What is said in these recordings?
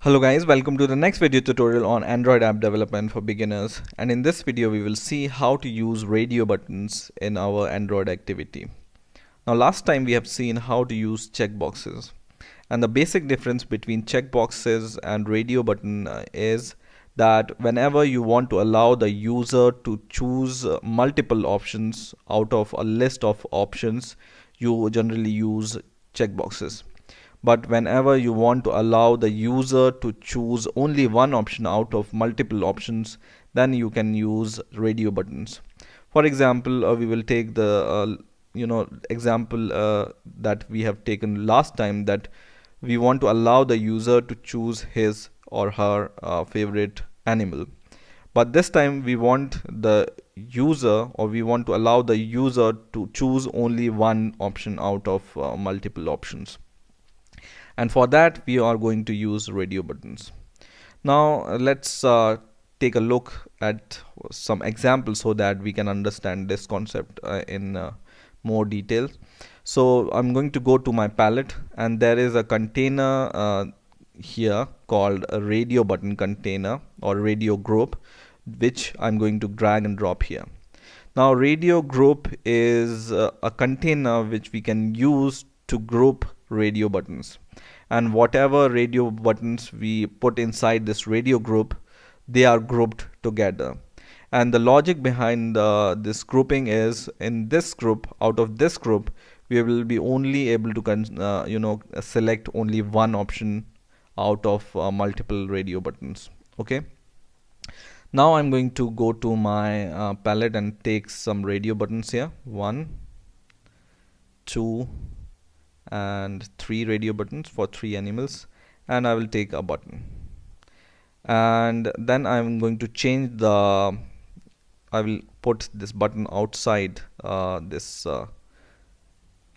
Hello guys, welcome to the next video tutorial on Android app development for beginners, and in this video we will see how to use radio buttons in our Android activity. Now last time we have seen how to use checkboxes, and the basic difference between checkboxes and radio button is that whenever you want to allow the user to choose multiple options out of a list of options, you generally use checkboxes. But whenever you want to allow the user to choose only one option out of multiple options, then you can use radio buttons. For example, we will take the example that we have taken last time, that we want to allow the user to choose his or her favorite animal. But this time we want the user, or we want to allow the user to choose only one option out of multiple options, and for that we are going to use radio buttons. Now let's take a look at some examples so that we can understand this concept in more detail. So I'm going to go to my palette, and there is a container here called a radio button container or radio group, which I'm going to drag and drop here. Now radio group is a container which we can use to group radio buttons, and whatever radio buttons we put inside this radio group, they are grouped together. And the logic behind this grouping is, in this group, out of this group, we will be only able to select only one option out of multiple radio buttons. Okay, now I'm going to go to my palette and take some radio buttons here. 1, 2 and 3 radio buttons for 3 animals, and I will take a button, and then I'm going to change I will put this button outside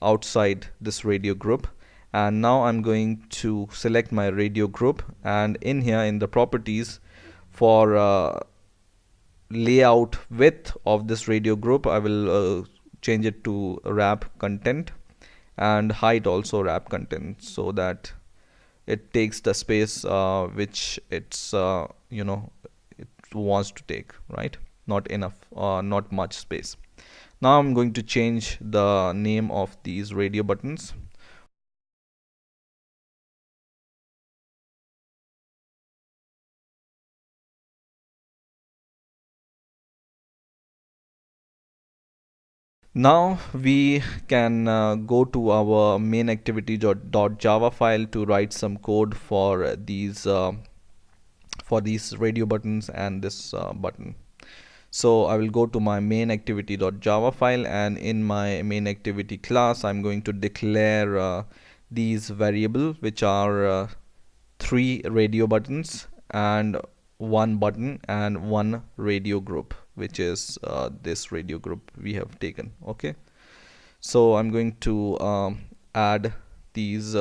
outside this radio group. And now I'm going to select my radio group, and in here in the properties, for layout width of this radio group, I will change it to wrap content, and height also wrap content, so that it takes the space which it wants to take, right? Not enough, not much space. Now I'm going to change the name of these radio buttons. Now we can go to our main activity.java file to write some code for these radio buttons and this button. So I will go to my main activity.java file, and in my main activity class I'm going to declare these variables, which are 3 radio buttons and 1 button and 1 radio group, which is this radio group we have taken. Okay, so I'm going to add these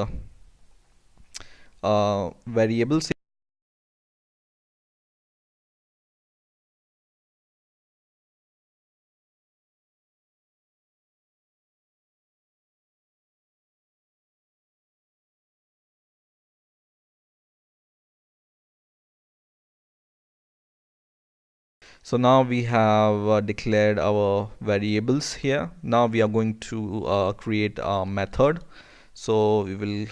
variables. So now we have declared our variables here. Now we are going to create a method. So we will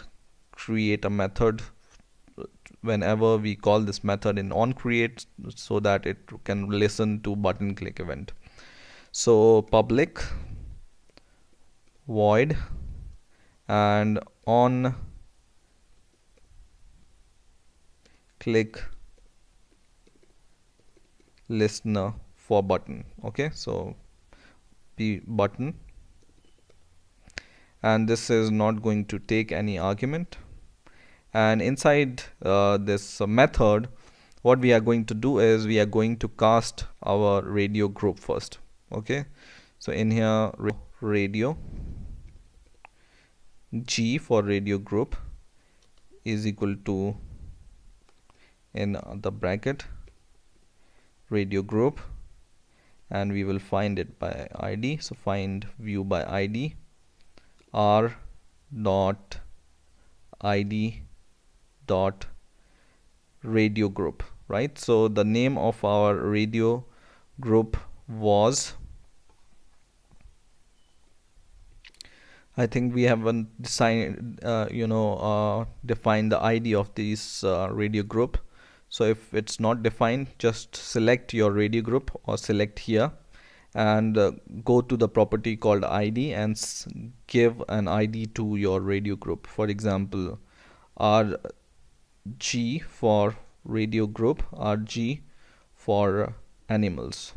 create a method whenever we call this method in onCreate, so that it can listen to button click event. So public void and on click listener for button. Okay, so the button, and this is not going to take any argument. And inside this method, what we are going to do is we are going to cast our radio group first. Okay, so in here, radio G for radio group is equal to, in the bracket, radio group, and we will find it by ID. So find view by ID, r dot id dot radio group, right? So the name of our radio group was, I think we haven't defined define the ID of this radio group. So if it's not defined, just select your radio group or select here and go to the property called ID and give an ID to your radio group. For example, RG for radio group, RG for animals.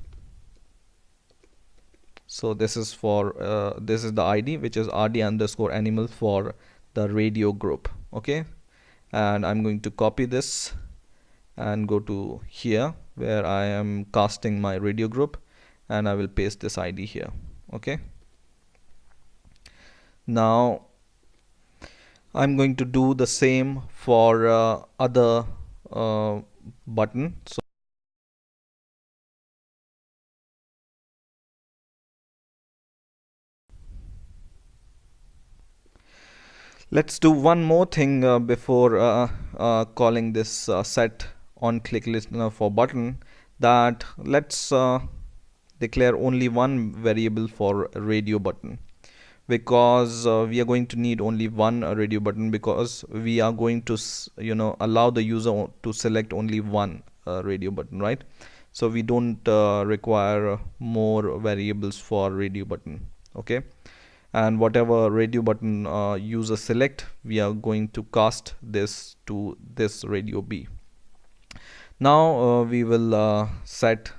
So this is for this is the ID, which is RD underscore animal for the radio group. Okay, and I'm going to copy this and go to here where I am casting my radio group, and I will paste this ID here. Okay, now I'm going to do the same for other button. So let's do one more thing before calling this set on click listener for button, that let's declare only one variable for radio button, because we are going to need only one radio button, because we are going to allow the user to select only one radio button, right? So we don't require more variables for radio button. Okay, and whatever radio button user select, we are going to cast this to this radio B. Now we will set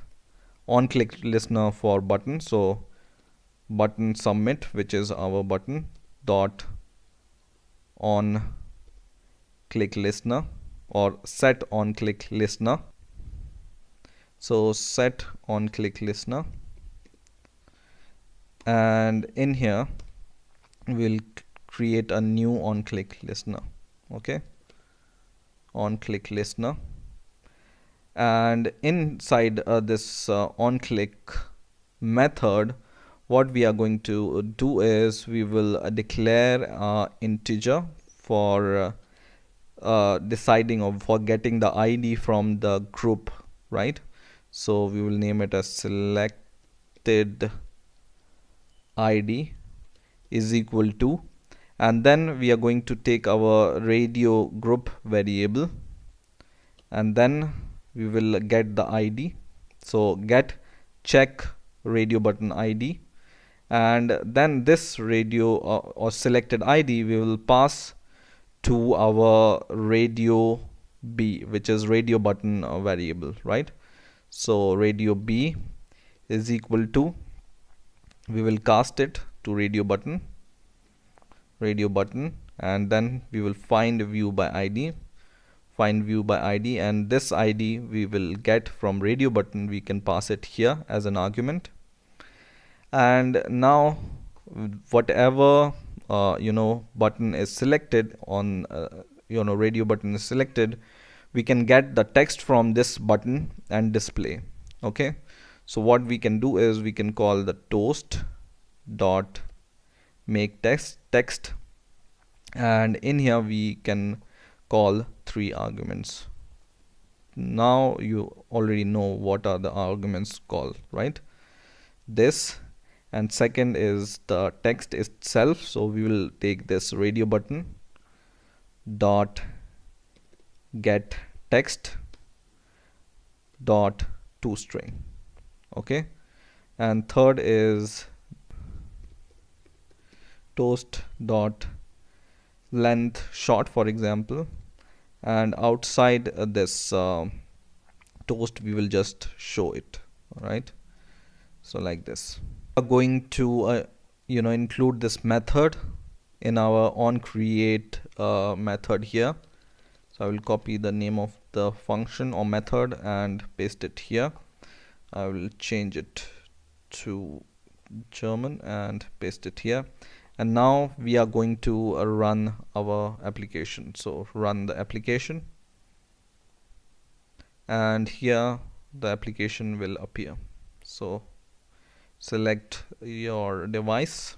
on click listener for button. So button submit, which is our button, dot on click listener, or set on click listener. So set on click listener, and in here we'll create a new on click listener. Okay, on click listener, and inside this on click method, what we are going to do is we will declare integer for deciding or for getting the ID from the group, right? So we will name it as selected ID is equal to, and then we are going to take our radio group variable, and then we will get the ID. So get check radio button ID, and then this radio or selected ID we will pass to our radio B, which is radio button variable, right? So radio B is equal to, we will cast it to radio button, and then we will find view by ID, and this ID we will get from radio button. We can pass it here as an argument, and now whatever button is selected on radio button is selected, we can get the text from this button and display. Okay, so what we can do is we can call the toast dot make text, and in here we can call 3 arguments. Now you already know what are the arguments called, right? This, and second is the text itself. So we will take this radio button dot get text dot toString. Okay, and third is toast dot length short, for example, and outside this toast we will just show it. All right, so like this. We are going to include this method in our on create method here. So I will copy the name of the function or method and paste it here. I will change it to German and paste it here. And now we are going to run our application. So run the application, and here the application will appear. So select your device,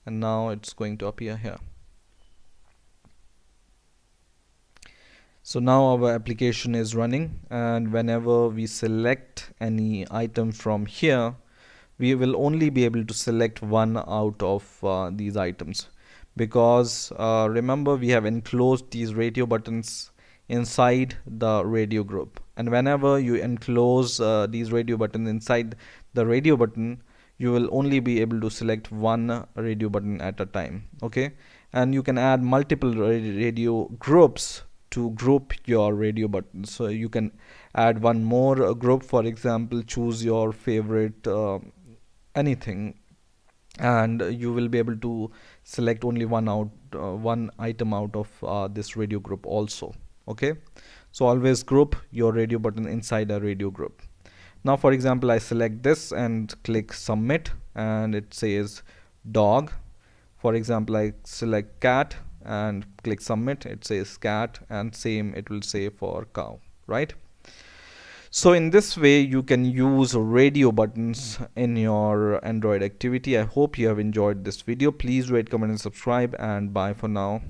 and now it's going to appear here. So now our application is running, and whenever we select any item from here, we will only be able to select one out of these items, because remember, we have enclosed these radio buttons inside the radio group, and whenever you enclose these radio buttons inside the radio button, you will only be able to select one radio button at a time. Okay, and you can add multiple radio groups to group your radio buttons. So you can add one more group. For example, choose your favorite anything, and you will be able to select only one item out of this radio group also. Okay, so always group your radio button inside a radio group. Now for example, I select this and click submit, and it says dog. For example, I select cat and click submit, it says cat, and same it will say for cow, right? So in this way you can use radio buttons in your Android activity. I hope you have enjoyed this video. Please rate, comment and subscribe, and bye for now.